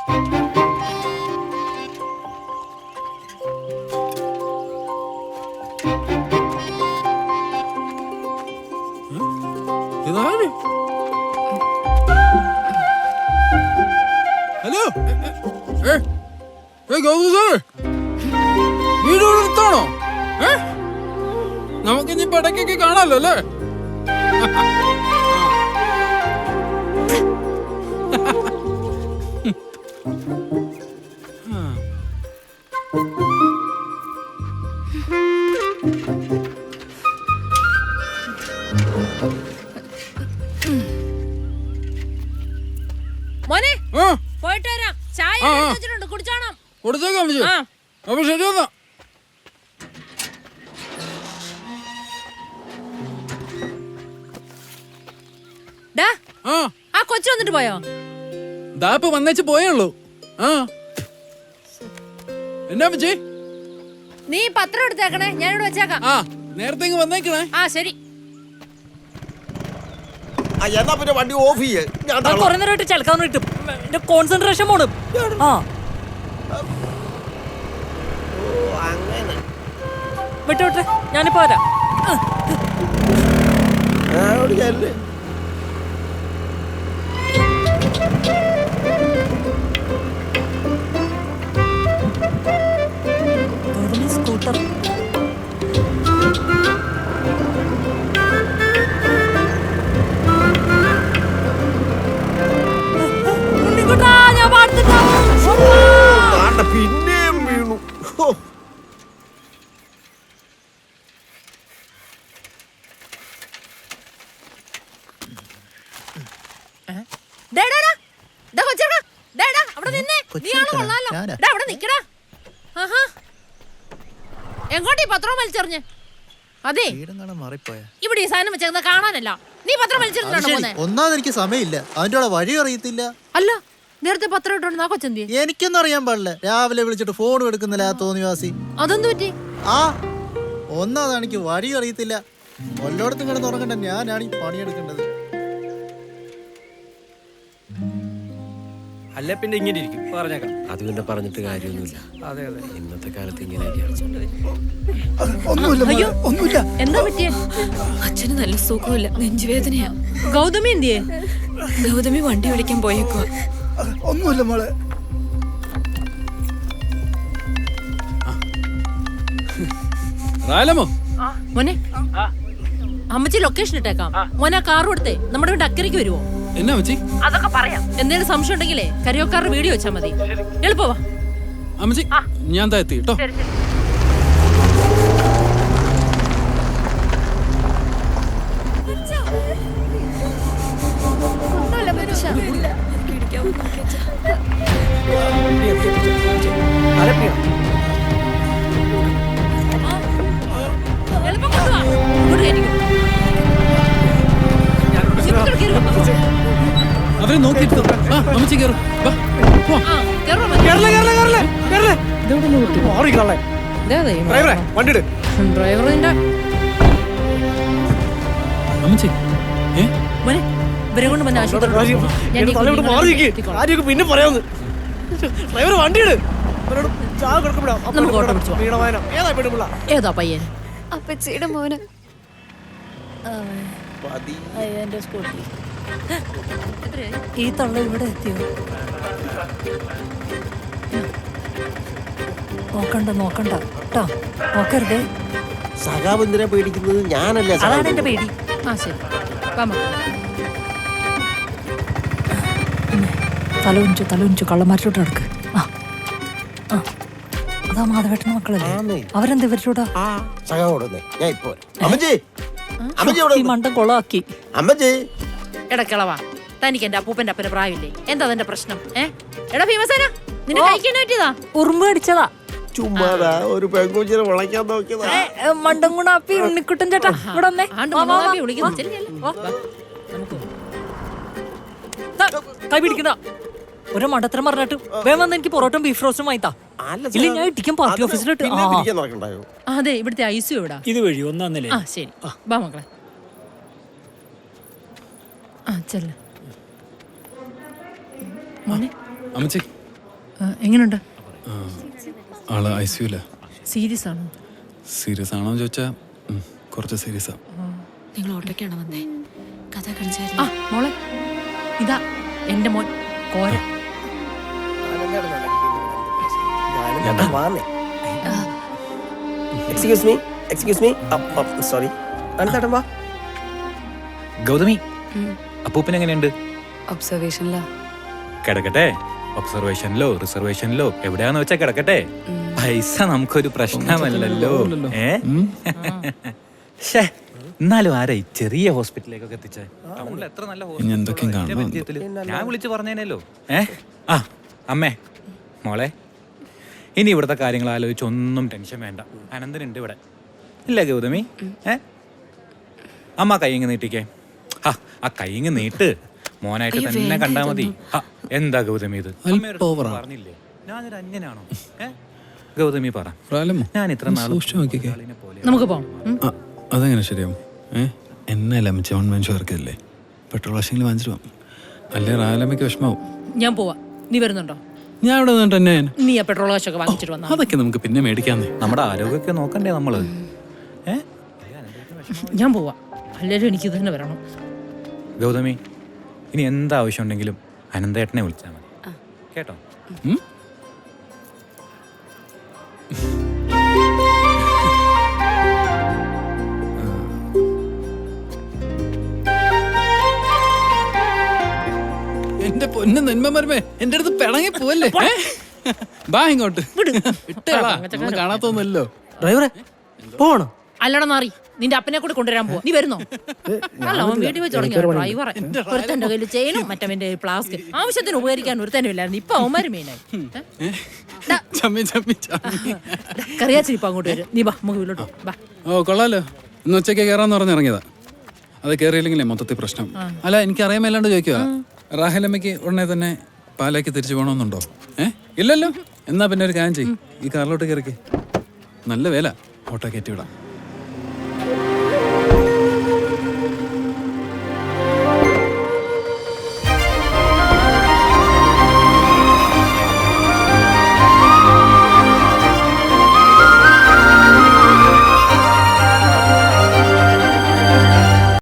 Hello, Gautam sir, വീട് എടുത്താണോ? നമുക്കിനി പടക്കൊക്കെ കാണാമല്ലോ അല്ലേ? മോനെ പോയിട്ട് വരാം. ചായ വെച്ചിട്ടുണ്ട്, കുടിച്ചോണം. കൊടുത്തേക്കാം. അപ്പൊ ശരി എന്നാ. ആ കൊച്ചു വന്നിട്ട് പോയോ? ദാപ്പ് വന്നേച്ച് പോയുള്ളൂ. എന്നാ പറ്റി? നീ പത്രം എടുത്തേക്കണേ, ഞാനിവിടെ വെച്ചേക്കാം. നേരത്തെ വന്നേക്കണേ. ശരി. എന്നാ പിന്നെ വണ്ടി ഓഫ് ചെയ്യേ. കുറെ നേരമായിട്ട് ചലക്കാൻ കിട്ടും. എന്റെ കോൺസെൻട്രേഷൻ പോണു. വിട്ടു വിട്ടെ, ഞാനിപ്പോ വരാം. സ്കൂട്ടർ പിന്നെയും വീണു. എങ്ങോട്ടീ പത്രം വലിച്ചെറിഞ്ഞ്? അതെ, ഇവിടെ ഈ സാധനം വെച്ചേക്കുന്ന കാണാനല്ല. നീ പത്രം വലിച്ചെറിഞ്ഞാണോ? ഒന്നാമത് എനിക്ക് സമയമില്ല, അതിന്റെ വഴി അറിയത്തില്ല. അല്ല, നേരത്തെ പത്രം ഇട്ടോണ്ട് കൊച്ചെന്തി? എനിക്കൊന്നും അറിയാൻ പാടില്ല. രാവിലെ വിളിച്ചിട്ട് ഫോൺ എടുക്കുന്നില്ല തോന്നിവാസി. അതൊന്നും പറ്റി? ഒന്നാമത് എനിക്ക് വഴി അറിയത്തില്ല. വല്ലോടത്തും കിടന്ന് ഉറങ്ങണ്ട, ഞാനാണ് ഈ പണിയെടുക്കേണ്ടത്. അല്ല പിന്നെ ഇങ്ങനെ ഇരിക്കും, പറഞ്ഞേക്കാം. അത് പിന്നെ പറഞ്ഞിട്ട് കാര്യമൊന്നുമില്ല. അതെ അതെ, ഇന്നത്തെ കാലത്ത് ഇങ്ങനെയൊക്കെയാണ്. എന്താ പറ്റിയ? അച്ഛന് നല്ല സുഖമില്ല, നെഞ്ചുവേദനയാ. ഗൗതമി എന്തിയെ? ഗൗതമി വണ്ടി വിളിക്കാൻ പോയേക്കുവാ. ഒന്നുമില്ല മോളെ. മോനെ, അമ്മച്ചി ലൊക്കേഷൻ ഇട്ടേക്കാം. മോനെ കാർ കൊടുത്തേ നമ്മുടെ വീട് അക്കരയ്ക്ക് വരുവോ? എന്നാ അമ്മച്ചി? അതൊക്കെ പറയാം. എന്തെങ്കിലും സംശയം ഉണ്ടെങ്കിലേ കരിയോക്കാരുടെ വീഡിയോ വെച്ചാൽ മതി. എളുപ്പവാ അമ്മച്ചി, ഞാൻ താ എത്തി കേട്ടോ. എളുപ്പം കൊണ്ടുവാ. അവരെ നോക്കിയിട്ട് അമ്മച്ചി കയറും. അമ്മച്ചി ഇവരെ കൊണ്ട് വന്ന പിന്നെ പറയാന്ന്. ഡ്രൈവർ വണ്ടിയിട്. ഏതാ പയ്യൻ? അപ്പച്ചിയുടെ മോന്. ഈ തള്ള ഇവിടെ എത്തിയോ? നോക്കണ്ട നോക്കണ്ട കേട്ടോ, നോക്കരുതേ. സഖാബന്ധിനെ പേടിക്കുന്നത് ഞാനല്ല, അതാണ് എന്റെ പേടി. ശരി, തലൊഞ്ചു കള്ളന്മാരിലോട്ട് നടക്ക്. അതാ മാധവേട്ടന്റെ മക്കളല്ലേ, അവരെന്താ ഇവരിലൂടാ? ഞാൻ ഇപ്പൊ ഈ മണ്ടം കൊളാക്കി. അമ്മച്ചി എടക്കളവാ, തനിക്ക് എന്റെ അപ്പൂപ്പന്റെ അപ്പന്റെ പ്രായമില്ലേ? എന്താ അതിന്റെ പ്രശ്നം? എടാ ഭീമസേന, നിന്നെ കഴിക്കാൻ പറ്റിയതാ? ഉറുമ്പ് കടിച്ചതാ. ചുമ്മാതാ ഒരു പെങ്കൂച്ചിനെ വിളയ്ക്കാൻ നോക്കിയതാ. മണ്ടം ഗുണാപ്പി ഉണ്ണിക്കുട്ടൻ ചേട്ടാ ഇവിടെ വന്നേ. കൈ പിടിക്കുന്ന ഒരു മണ്ടത്തരം പറഞ്ഞിട്ട് വേഗം വന്ന് എനിക്ക് പൊറോട്ടം ബീഫ് റോസ്റ്റും വാങ്ങിത്താ. ഇല്ല ഞാൻ ഇട്ടിക്കും പാർട്ടി ഓഫീസിലിട്ട്. അതെ, ഇവിടുത്തെ ഐസു എവിടാ? ഇത് വഴി ഒന്നാന്നല്ലേ. ശരി, ബാ മക്കളെ. ചെല്ല മോനെ. അമ്മച്ചി എങ്ങനെയുണ്ട്? ആള് ICU സീരിയസ് ആണോ? സീരിയസ് ആണോന്ന് ചോദിച്ചാ കുറച്ച് സീരിയസാ. നിങ്ങൾ ഓട്ടോയ്ക്കാണോ വന്നേ? കഥ ആ കളിച്ചായിരുന്നു. മോളെ, ഇതാ എന്റെ മോൻ കോര. എക്സ്ക്യൂസ് മീ സോറി അനന്തേട്ടൻ വാ. ഗൗതമി, അപ്പൂപ്പൻ എങ്ങനെയുണ്ട്? ഒബ്സർവേഷനിലാ. കിടക്കട്ടെ. ഒബ്സർവേഷനിലോ റിസർവേഷനിലോ എവിടെയാന്ന് വെച്ചാ കിടക്കട്ടെ. പൈസ നമുക്കൊരു പ്രശ്നമല്ലല്ലോ. എന്നാലും ആരാ ഈ ചെറിയ ഹോസ്പിറ്റലിലേക്കൊക്കെ എത്തിച്ചേ? ടൗണിൽ എത്ര നല്ല ഇനി എന്തൊക്കെയും കാണണം. പരിചയത്തില് ഞാൻ വിളിച്ചു പറഞ്ഞേനല്ലോ. ആ അമ്മേ, മോളെ, ഇനി ഇവിടുത്തെ കാര്യങ്ങൾ ആലോചിച്ച് ഒന്നും ടെൻഷൻ വേണ്ട. അനന്തനുണ്ട് ഇവിടെ, ഇല്ല ഗൗതമി? അമ്മ കൈയിങ് നീട്ടിക്കേ. ആ കൈയിങ് നീട്ട്. മോനായിട്ട് തന്നെ കണ്ടാ മതി. എന്താ ഗൗതമി ഇത്? പറഞ്ഞില്ലേ ഞാനൊരു അന്യനാണോ? ഗൗതമി പറ, ഞാൻ ഇത്ര നാളും നമുക്ക് പോവാം. അതെങ്ങനെ ശരിയാവും? എന്നെ ലമിച്ച 1 മനുഷ്യ വർക്കല്ലേ, പെട്രോൾ വാഷിങ്ങിൽ വാങ്ങിച്ചിട്ട് പോവാം. അല്ലേ റാലമ്മയ്ക്ക് വിഷമാവും. ഞാൻ പോവാ, നീ വരുന്നുണ്ടോ? ഞാൻ ഇവിടെ നിന്നിട്ട് തന്നെ നീ ആ പെട്രോൾ കാശൊക്കെ വാങ്ങിച്ചിട്ട് വന്നാ. അതൊക്കെ നമുക്ക് പിന്നെ മേടിക്കാന്നേ. നമ്മുടെ ആരോഗ്യമൊക്കെ നോക്കണ്ടേ നമ്മള്? ഞാൻ പോവാ, അല്ലേലും എനിക്ക് ഇത് തന്നെ വരണം. ഗൗതമി, ഇനി എന്താവശ്യം ഉണ്ടെങ്കിലും അനന്തേട്ടനെ വിളിച്ചാൽ മതി കേട്ടോ. എന്റെ പൊന്നു നന്മമരമേ, എന്റെ അടുത്ത് പിണങ്ങി പോവല്ലേ? ബാ ഇങ്ങോട്ട് ഇട്ടേളാ, നമ്മൾ കാണാത്തൊന്നുമല്ലോ. ഡ്രൈവറെ പോണോ? അല്ലടാ മാറി, നിന്റെ അപ്പനെ കൂടെ കൊണ്ടുവരാൻ പോവാ. നീ വരുന്നോ? അല്ല, അവൻ വീട്ടിൽ വെച്ച് തുടങ്ങിയ ഡ്രൈവറെ. ഒരുത്തന്റെ കയ്യിൽ ചെയിനും മറ്റവന്റെ പ്ലാസ്റ്റിക്. ആവശ്യത്തിന് ഉപകരിക്കാൻ ഒരുത്തനും ഇല്ലായിരുന്നു. ഇപ്പൊ അവന്മാര് മെയിനായി. കറിയാച്ചിരി ഇപ്പൊ അങ്ങോട്ട് വരും. നീ ബാ, നമുക്ക് വീട്ടിലോട്ട് ബാ. ഓ കൊള്ളാലോ, ഇന്ന് ഉച്ചയ്ക്ക് കയറാന്ന് പറഞ്ഞിറങ്ങിയതാ. അത് കയറിയില്ലെങ്കിലേ മൊത്തത്തിൽ പ്രശ്നം. അല്ല, എനിക്ക് അറിയാൻ മേലാണ്ട് ചോദിക്കുക, റാഹലമ്മയ്ക്ക് ഉടനെ തന്നെ പാലാക്കി തിരിച്ചു പോകണമെന്നുണ്ടോ? ഇല്ലല്ലോ. എന്നാ പിന്നെ ഒരു കാര്യം ചെയ്യും, ഈ കാറിലോട്ട് കയറിക്ക്. നല്ല വേല, ഓട്ടോ കയറ്റി വിടാം.